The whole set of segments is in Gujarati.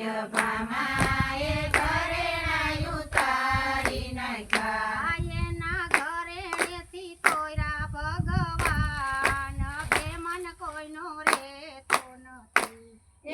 સત્યભામાએ ઘરેણાં ઉતારી નાખ્યા. એના ઘરેણેથી તોર્યા ભગવાન, બેમન કોઈનો રહેતો નથી.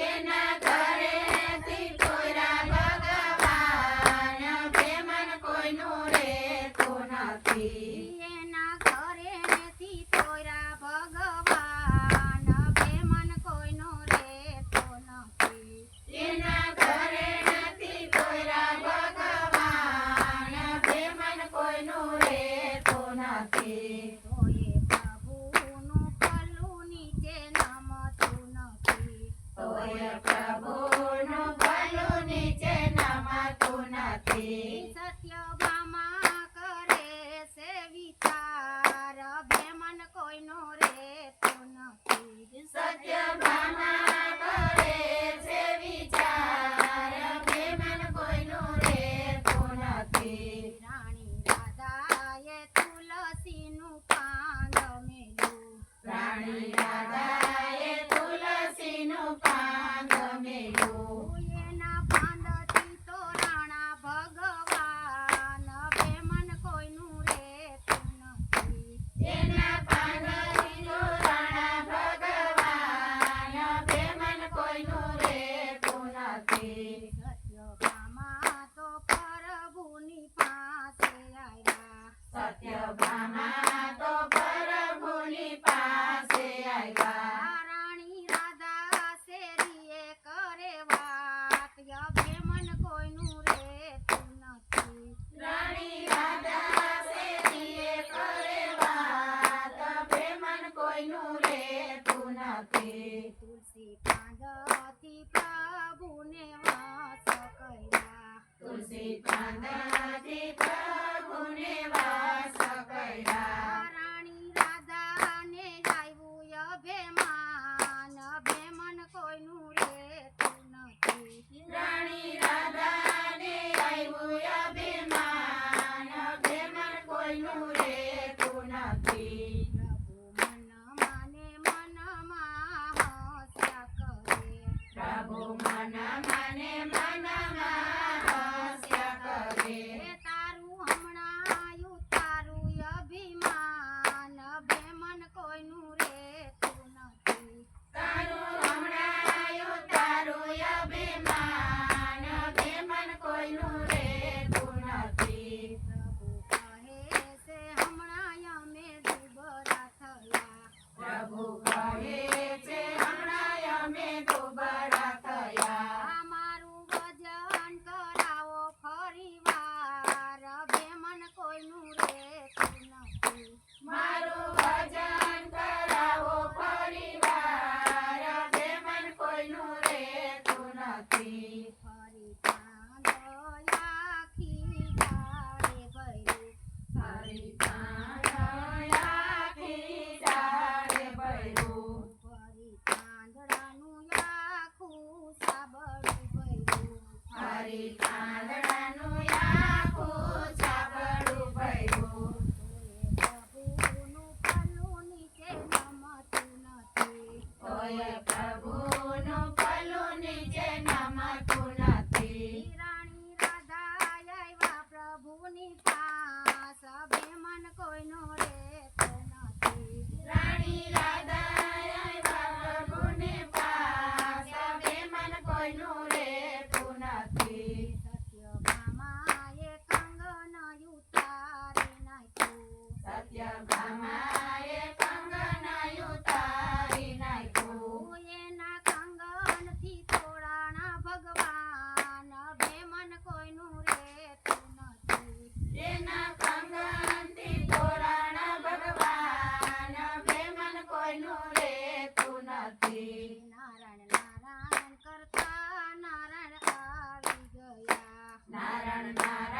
એના ઘરેથી તોર્યા ભગવાન, બેમન કોઈનું રહેતું નથી. એના ઘરેણેથી તોર્યા ભગવાન, બેમન કોઈનો રહેતો નથી. એના ઘરેણાથી તોર્યા ભગવાન, બેમન કોઈનું રહેતું નથી. તોય પ્રભુનું પલ્લું નીચે નમતું નથી. તોય પ્રભુનું ભલું નીચે નમતું નથી. સત્યભામા કરે છે વિચાર, બેમન કોઈનો રહેતો નથી. સત્યભામા કરે છે વિચાર, બેમન કોઈનું રહેતું નથી. રાણી રાધાએ તુલસીનું પાન મેલ્યું. રાણી રાધાએ તુલસીનું પાન મેલ્યું. એના પાંદથી તો રાણા ભગવાન, બેમન કોઈનું રહેતું નથી. એના પાનથી રાણા ભગવાન, બેમન કોઈનું રહેતું નથી. સત્યભામા તો પ્રભુની પાસે આવ્યા. સત્યભામા તો પ્રભુની પાસે આવ્યા. રાણી રાધા શેરીએ કરે વાત, બેમન કોઈનું રહેતું નથી. રાણી રાધા શેરીએ કરે વાત, બેમન કોઈનું રહેતું નથી. તુલસી પાંદથી પ્રભુને વાસ કર્યા. તુલસી પાંદથી પ્રભુને વાસ કર્યા. રાણી રાધાને આવ્યું અભિમાન, બેમન કોઈનું રહેતું નથી. રાણી રાધાને આવ્યું અભિમાન, બેમન કોઈનું રહેતું નથી. પ્રભુ મન માને મનમાં હસ્યા કરે. પ્રભુ મન માને મનમાં હસ્યા કરે. તારું હમણાં ઉતારું અભિમાન, બેમન કોઈનું રહેતું નથી. તારું હમણાં ઉતારું અભિમાન, બેમન કોઈનું રહેતું નથી. પ્રભુ કહે છે હમણાં અમે દુબળા થયા. પ્રભુ કહે છે હમણાં અમે દુબળા થયા. મારું વજન કરાવો ફરીવાર, બેમન કોઈનું રહેતું નથી. મારું ભજન કરાવો ફરીવાર, બેમન કોઈનું રહેતું નથી. ફરી ચાંદયા ખીજાડે ભર્યું. ફરી આખી ડાળે ભર્યું. ફરી ચાંદડાનું આખું સાબડું ભર્યું. ફરી કાંદડાનું આખું સાબડું ભર્યું. તોય પ્રભુનું પલ્લું નીચે નમતું નથી. તોય પ્રભુનું પલ્લું નીચે નમતું નથી. રાણી રાધા આવ્યા પ્રભુની પાસ, બેમન કોઈનો રહેતો નથી. રાણી રાધા આવ્યા પ્રભુની પાસ, બેમન કોઈનું રહેતું નથી. સત્યભામાએ કંગન ઉતારી નાખ્યું. સત્યભામાએ કંગન ઉતારી નાખ્યું. એના કંગનથી તોડાણા ભગવાન, બેમન કોઈનું રહેતું નથી. એના કંગનથી તોરાણા ભગવાન, બેમન કોઈનું રહેતું નથી. નારાયણ નારાયણ કરતા નારાયણ આવી ગયા. નારાયણ નારાયણ